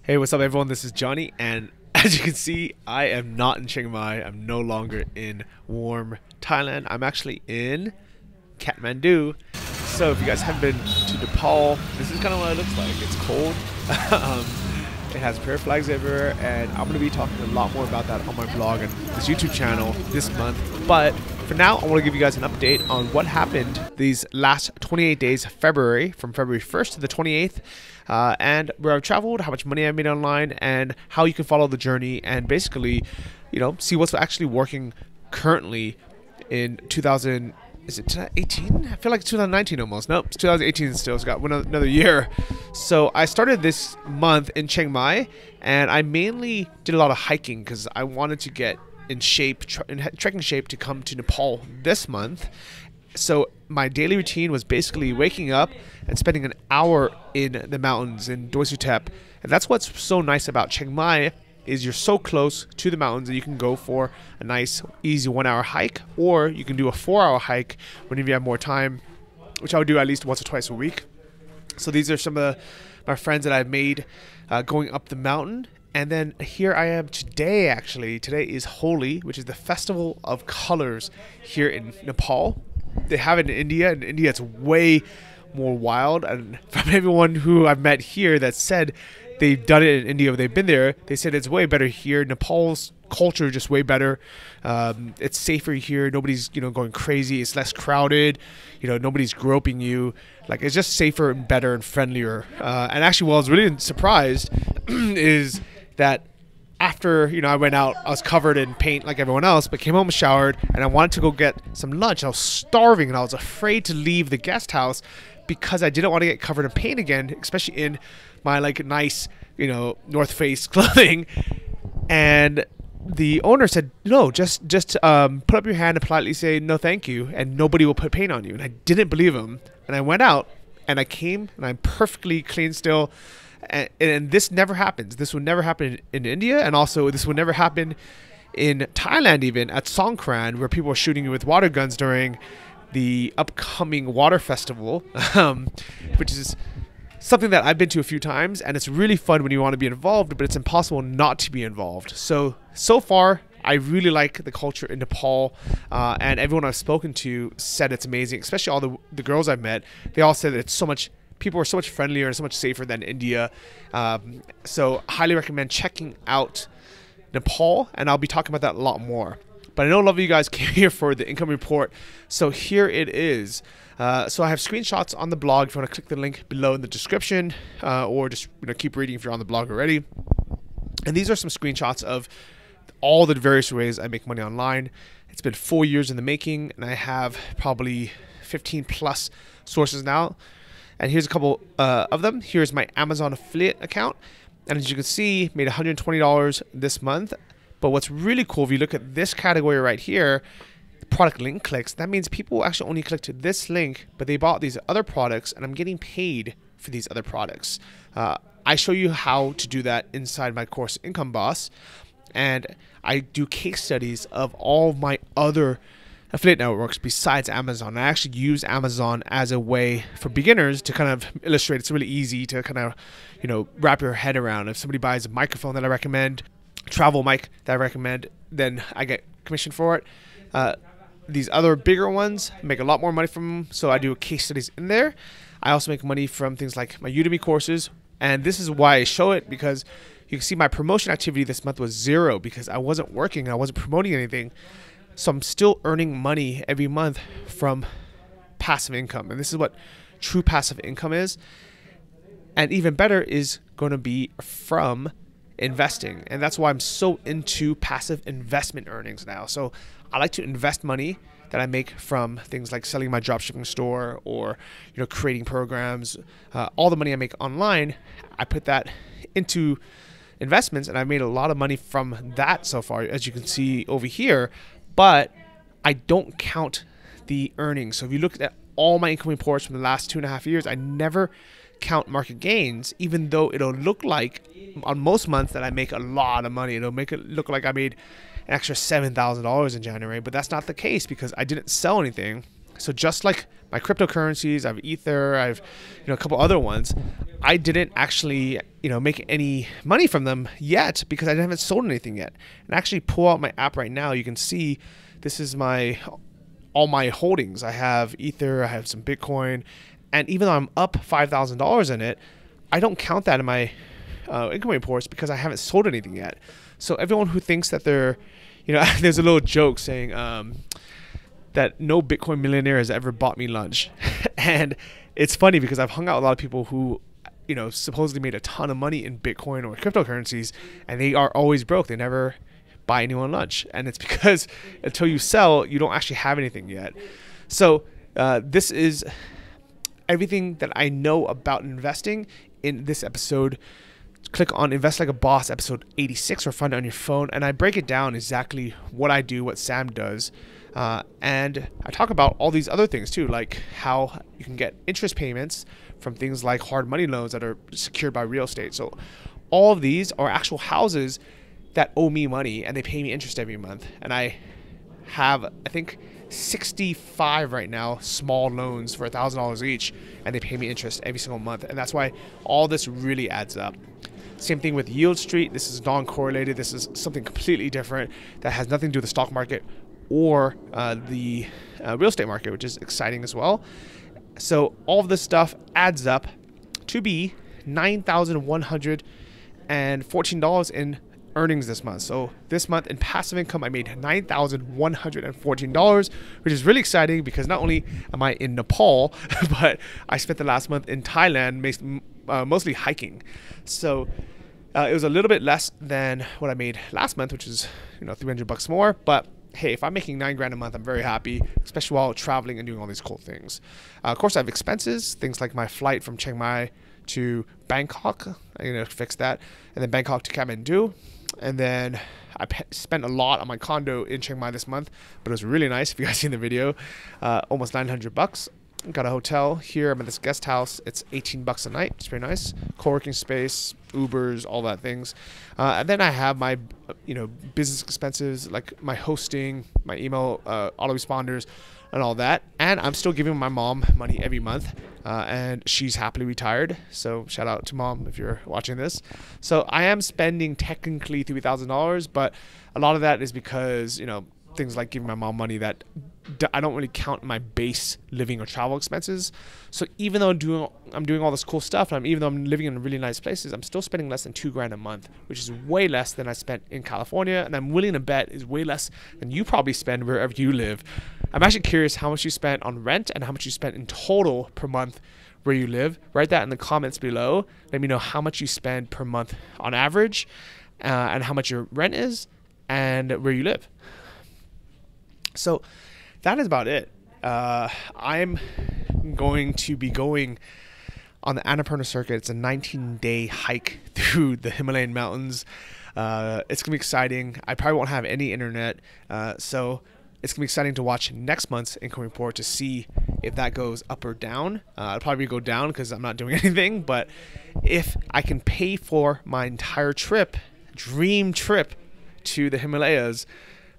Hey, what's up everyone? This is Johnny, and as you can see, I am not in Chiang Mai. I'm no longer in warm Thailand. I'm actually in Kathmandu. So if you guys haven't been to Nepal, this is kind of what it looks like. It's cold. It has prayer flags everywhere, and I'm going to be talking a lot more about that on my blog and this YouTube channel this month. But for now, I want to give you guys an update on what happened these last 28 days of February, from February 1st to the 28th, and where I've traveled, how much money I made online, and how you can follow the journey and basically, you know, see what's actually working currently in 2000. Is it 2018? I feel like it's 2019 almost. Nope, it's 2018 still. It's got another year. So I started this month in Chiang Mai, and I mainly did a lot of hiking because I wanted to get in shape, in trekking shape, to come to Nepal this month. So my daily routine was basically waking up and spending an hour in the mountains in Doi Suthep. And that's what's so nice about Chiang Mai, is you're so close to the mountains that you can go for a nice, easy 1 hour hike, or you can do a 4 hour hike whenever you have more time, which I would do at least once or twice a week. So these are some of my friends that I've made going up the mountain. And then here I am today, actually. Today is Holi, which is the festival of colors here in Nepal. They have it in India. In India, it's way more wild. And from everyone who I've met here that said they've done it in India, they've been there, they said it's way better here. Nepal's culture is just way better. It's safer here. Nobody's, going crazy. It's less crowded. Nobody's groping you. Like, it's just safer and better and friendlier. And actually, what I was really surprised is that after, I went out, I was covered in paint like everyone else, but came home and showered, and I wanted to go get some lunch. I was starving, and I was afraid to leave the guest house because I didn't want to get covered in paint again, especially in my nice, North Face clothing. And the owner said, no, just put up your hand and politely say no thank you, and nobody will put paint on you. And I didn't believe him, and I went out and I came and I'm perfectly clean still. And this never happens. This would never happen in India, and also this would never happen in Thailand, even at Songkran, where people are shooting you with water guns during the upcoming water festival, which is something that I've been to a few times, and it's really fun when you want to be involved, but it's impossible not to be involved. So far, I really like the culture in Nepal, and everyone I've spoken to said it's amazing, especially all the girls I've met. They all said that it's so much, people are so much friendlier and so much safer than India. So highly recommend checking out Nepal, and I'll be talking about that a lot more. But I know a lot of you guys came here for the income report, so here it is. So I have screenshots on the blog if you want to click the link below in the description, or just keep reading if you're on the blog already. And these are some screenshots of all the various ways I make money online. It's been 4 years in the making, and I have probably 15 plus sources now. And here's a couple of them. Here's my Amazon affiliate account, and as you can see, made $120 this month. But what's really cool, if you look at this category right here, product link clicks, that means people actually only click to this link, but they bought these other products, and I'm getting paid for these other products. I show you how to do that inside my course Income Boss, and I do case studies of all of my other affiliate networks besides Amazon. I actually use Amazon as a way for beginners to kind of illustrate. It's really easy to kind of, wrap your head around. If somebody buys a microphone that I recommend, travel mic that I recommend, then I get commission for it. These other bigger ones make a lot more money from them, so I do case studies in there. I also make money from things like my Udemy courses, and this is why I show it, because you can see my promotion activity this month was 0 because I wasn't working, I wasn't promoting anything. So I'm still earning money every month from passive income, and this is what true passive income is. And even better is going to be from investing, and that's why I'm so into passive investment earnings now. So I like to invest money that I make from things like selling my dropshipping store, or creating programs. All the money I make online, I put that into investments, and I've made a lot of money from that so far, as you can see over here. But I don't count the earnings. So if you look at all my income reports from the last 2.5 years, I never count market gains, even though it'll look like on most months that I make a lot of money. It'll make it look like I made an extra $7,000 in January, but that's not the case because I didn't sell anything. So just like my cryptocurrencies. I have Ether. I have, a couple other ones. I didn't actually, make any money from them yet because I haven't sold anything yet. And actually pull out my app right now. You can see this is all my holdings. I have Ether. I have some Bitcoin. And even though I'm up $5,000 in it, I don't count that in my income reports because I haven't sold anything yet. So everyone who thinks that they're, there's a little joke saying that no Bitcoin millionaire has ever bought me lunch. And it's funny because I've hung out with a lot of people who, supposedly made a ton of money in Bitcoin or cryptocurrencies, and they are always broke. They never buy anyone lunch. And it's because until you sell, you don't actually have anything yet. So this is everything that I know about investing in this episode. Click on Invest Like a Boss, episode 86, or find it on your phone. And I break it down exactly what I do, what Sam does. And I talk about all these other things too, like how you can get interest payments from things like hard money loans that are secured by real estate. So all of these are actual houses that owe me money and they pay me interest every month. And I have, I think, 65 right now small loans for $1,000 each, and they pay me interest every single month. And that's why all this really adds up. Same thing with Yield Street. This is non-correlated. This is something completely different that has nothing to do with the stock market or the real estate market, which is exciting as well. So all of this stuff adds up to be $9,114 in earnings this month. So this month in passive income, I made $9,114, which is really exciting because not only am I in Nepal, but I spent the last month in Thailand, mostly hiking. So it was a little bit less than what I made last month, which is $300 more. But hey, if I'm making $9,000 a month, I'm very happy, especially while traveling and doing all these cool things. Of course, I have expenses, things like my flight from Chiang Mai to Bangkok. I'm gonna fix that, and then Bangkok to Kathmandu. And then I spent a lot on my condo in Chiang Mai this month, but it was really nice. If you guys seen the video, almost $900. Got a hotel here. I'm at this guest house. It's $18 a night. It's very nice. Co-working space, Ubers, all that things. And then I have my, business expenses like my hosting, my email autoresponders, and all that. And I'm still giving my mom money every month, and she's happily retired. So shout out to mom if you're watching this. So I am spending technically $3,000, but a lot of that is because things like giving my mom money that I don't really count my base living or travel expenses. So even though I'm doing all this cool stuff, and even though I'm living in really nice places, I'm still spending less than $2,000 a month, which is way less than I spent in California, and I'm willing to bet is way less than you probably spend wherever you live. I'm actually curious how much you spent on rent and how much you spent in total per month where you live. Write that in the comments below. Let me know how much you spend per month on average, and how much your rent is and where you live. So that is about it. I'm going to be going on the Annapurna Circuit. It's a 19-day hike through the Himalayan mountains. It's going to be exciting. I probably won't have any internet, so it's going to be exciting to watch next month's income report to see if that goes up or down. It'll probably go down because I'm not doing anything, but if I can pay for my entire dream trip to the Himalayas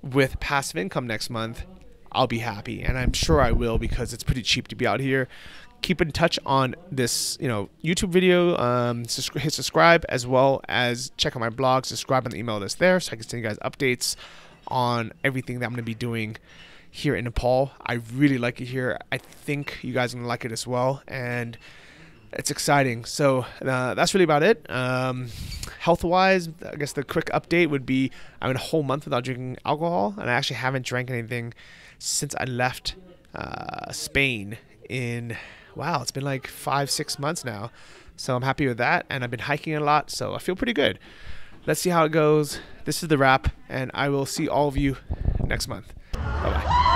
with passive income next month, I'll be happy, and I'm sure I will because it's pretty cheap to be out here. Keep in touch on this, YouTube video. Hit subscribe, as well as check out my blog. Subscribe on the email list there, so I can send you guys updates on everything that I'm going to be doing here in Nepal. I really like it here. I think you guys are going to like it as well, and it's exciting. So that's really about it. Health-wise, I guess the quick update would be I'm in a whole month without drinking alcohol, and I actually haven't drank anything since I left Spain it's been like 5-6 months now. So I'm happy with that, and I've been hiking a lot, so I feel pretty good. Let's see how it goes. This is the wrap, and I will see all of you next month. Bye-bye.